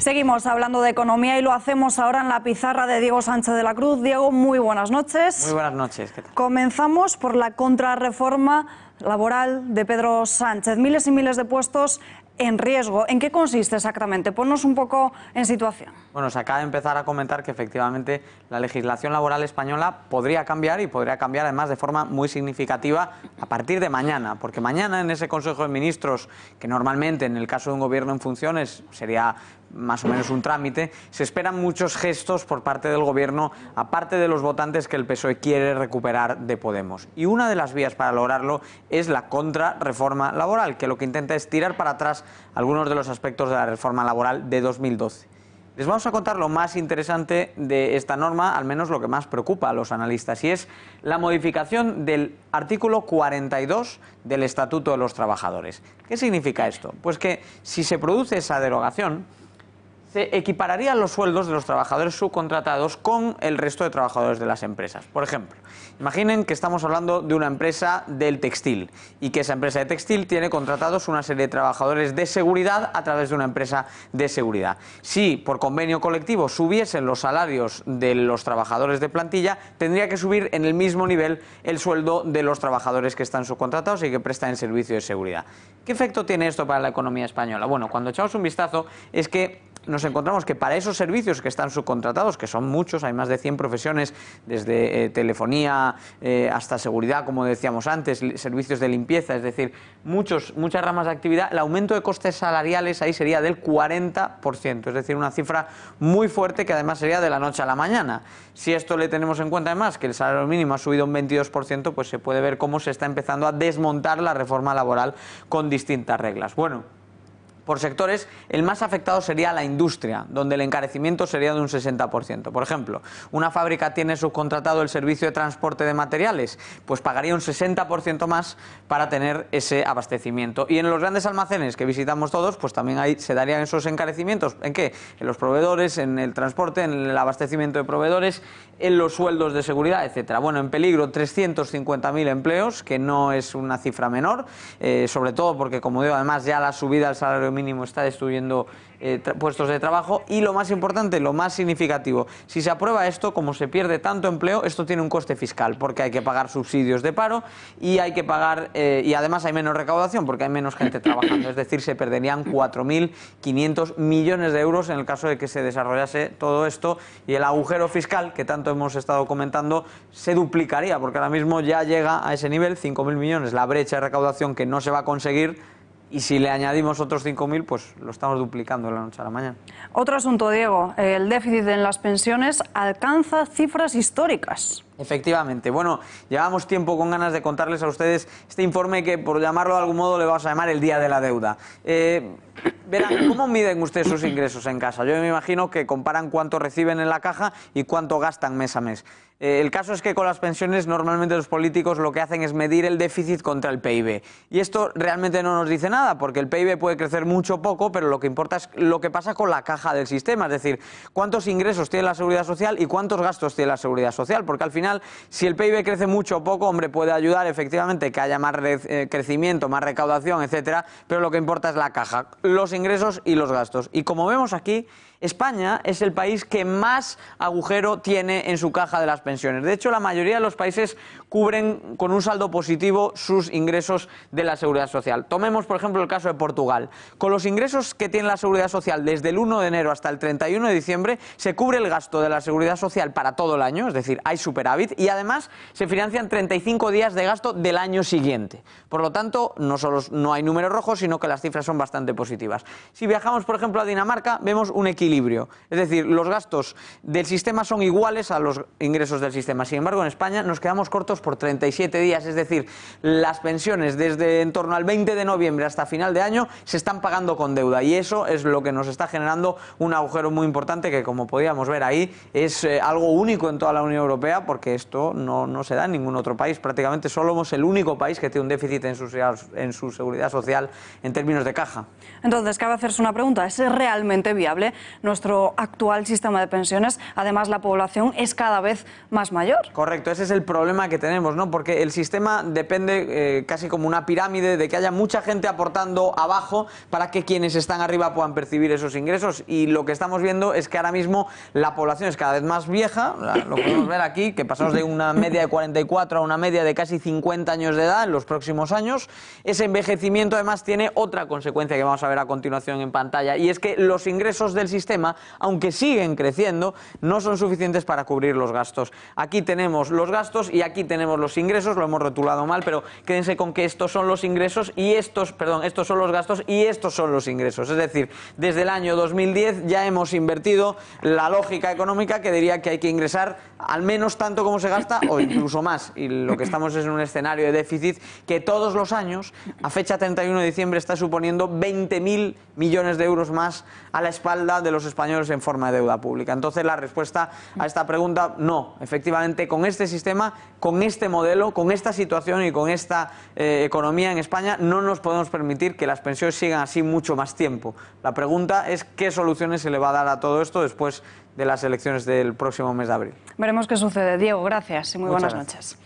Seguimos hablando de economía y lo hacemos ahora en la pizarra de Diego Sánchez de la Cruz. Diego, muy buenas noches. Muy buenas noches. ¿Qué tal? Comenzamos por la contrarreforma laboral de Pedro Sánchez. Miles y miles de puestos en riesgo. ¿En qué consiste exactamente? Ponnos un poco en situación. Bueno, se acaba de empezar a comentar que efectivamente la legislación laboral española podría cambiar y podría cambiar además de forma muy significativa a partir de mañana, porque mañana en ese Consejo de Ministros, que normalmente en el caso de un gobierno en funciones sería más o menos un trámite, se esperan muchos gestos por parte del gobierno, aparte de los votantes que el PSOE quiere recuperar de Podemos. Y una de las vías para lograrlo es la contrarreforma laboral, que lo que intenta es tirar para atrás algunos de los aspectos de la reforma laboral de 2012. Les vamos a contar lo más interesante de esta norma, al menos lo que más preocupa a los analistas, y es la modificación del artículo 42 del Estatuto de los Trabajadores. ¿Qué significa esto? Pues que si se produce esa derogación, se equipararían los sueldos de los trabajadores subcontratados con el resto de trabajadores de las empresas. Por ejemplo, imaginen que estamos hablando de una empresa del textil y que esa empresa de textil tiene contratados una serie de trabajadores de seguridad a través de una empresa de seguridad. Si por convenio colectivo subiesen los salarios de los trabajadores de plantilla, tendría que subir en el mismo nivel el sueldo de los trabajadores que están subcontratados y que prestan el servicio de seguridad. ¿Qué efecto tiene esto para la economía española? Bueno, cuando echamos un vistazo es que nos encontramos que para esos servicios que están subcontratados, que son muchos, hay más de 100 profesiones, desde telefonía hasta seguridad, como decíamos antes, servicios de limpieza, es decir, muchas ramas de actividad, el aumento de costes salariales ahí sería del 40%, es decir, una cifra muy fuerte que además sería de la noche a la mañana. Si esto le tenemos en cuenta además que el salario mínimo ha subido un 22%, pues se puede ver cómo se está empezando a desmontar la reforma laboral con distintas reglas. Bueno, por sectores, el más afectado sería la industria, donde el encarecimiento sería de un 60%. Por ejemplo, una fábrica tiene subcontratado el servicio de transporte de materiales, pues pagaría un 60% más para tener ese abastecimiento. Y en los grandes almacenes que visitamos todos, pues también ahí se darían esos encarecimientos. ¿En qué? En los proveedores, en el transporte, en el abastecimiento de proveedores, en los sueldos de seguridad, etcétera. Bueno, en peligro 350.000 empleos, que no es una cifra menor, sobre todo porque, como digo, además ya la subida al salario mínimo está destruyendo puestos de trabajo. Y lo más importante, lo más significativo, si se aprueba esto, como se pierde tanto empleo, esto tiene un coste fiscal, porque hay que pagar subsidios de paro y hay que pagar, y además hay menos recaudación porque hay menos gente trabajando, es decir, se perderían 4.500 millones de euros en el caso de que se desarrollase todo esto, y el agujero fiscal que tanto hemos estado comentando se duplicaría, porque ahora mismo ya llega a ese nivel, 5.000 millones, la brecha de recaudación que no se va a conseguir. Y si le añadimos otros 5.000, pues lo estamos duplicando de la noche a la mañana. Otro asunto, Diego. El déficit en las pensiones alcanza cifras históricas. Efectivamente. Bueno, llevamos tiempo con ganas de contarles a ustedes este informe que, por llamarlo de algún modo, le vamos a llamar el Día de la Deuda. Verán, ¿cómo miden ustedes sus ingresos en casa? Yo me imagino que comparan cuánto reciben en la caja y cuánto gastan mes a mes. El caso es que con las pensiones normalmente los políticos lo que hacen es medir el déficit contra el PIB. Y esto realmente no nos dice nada, porque el PIB puede crecer mucho o poco, pero lo que importa es lo que pasa con la caja del sistema, es decir, cuántos ingresos tiene la Seguridad Social y cuántos gastos tiene la Seguridad Social, porque al final, si el PIB crece mucho o poco, hombre, puede ayudar efectivamente que haya más crecimiento, más recaudación, etcétera, pero lo que importa es la caja, los ingresos y los gastos. Y como vemos aquí, España es el país que más agujero tiene en su caja de las pensiones. De hecho, la mayoría de los países cubren con un saldo positivo sus ingresos de la Seguridad Social. Tomemos, por ejemplo, el caso de Portugal. Con los ingresos que tiene la Seguridad Social desde el 1 de enero hasta el 31 de diciembre, se cubre el gasto de la Seguridad Social para todo el año, es decir, hay superávit, y además se financian 35 días de gasto del año siguiente. Por lo tanto, no solo no hay números rojos, sino que las cifras son bastante positivas. Si viajamos, por ejemplo, a Dinamarca, vemos un equilibrio. Es decir, los gastos del sistema son iguales a los ingresos del sistema. Sin embargo, en España nos quedamos cortos por 37 días. Es decir, las pensiones desde en torno al 20 de noviembre hasta final de año se están pagando con deuda. Y eso es lo que nos está generando un agujero muy importante que, como podíamos ver ahí, es algo único en toda la Unión Europea, porque esto no se da en ningún otro país. Prácticamente somos el único país que tiene un déficit en su seguridad social en términos de caja. Entonces, cabe hacerse una pregunta, ¿es realmente viable nuestro actual sistema de pensiones? Además, la población es cada vez más mayor. Correcto, ese es el problema que tenemos, ¿no? Porque el sistema depende casi como una pirámide de que haya mucha gente aportando abajo para que quienes están arriba puedan percibir esos ingresos, y lo que estamos viendo es que ahora mismo la población es cada vez más vieja, lo podemos ver aquí, que pasamos de una media de 44 a una media de casi 50 años de edad en los próximos años. Ese envejecimiento además tiene otra consecuencia que vamos a ver a continuación en pantalla, y es que los ingresos del sistema, aunque siguen creciendo, no son suficientes para cubrir los gastos. Aquí tenemos los gastos y aquí tenemos los ingresos, lo hemos rotulado mal, pero quédense con que estos son los ingresos y estos son los gastos y estos son los ingresos. Es decir, desde el año 2010 ya hemos invertido la lógica económica que diría que hay que ingresar al menos tanto como se gasta o incluso más, y lo que estamos es en un escenario de déficit que todos los años, a fecha 31 de diciembre, está suponiendo 20.000 millones de euros más a la espalda de los españoles en forma de deuda pública. Entonces, la respuesta a esta pregunta, no. Efectivamente, con este sistema, con este modelo, con esta situación y con esta economía en España, no nos podemos permitir que las pensiones sigan así mucho más tiempo. La pregunta es qué soluciones se le va a dar a todo esto después de las elecciones del próximo mes de abril. Veremos qué sucede. Diego, gracias y muy buenas noches.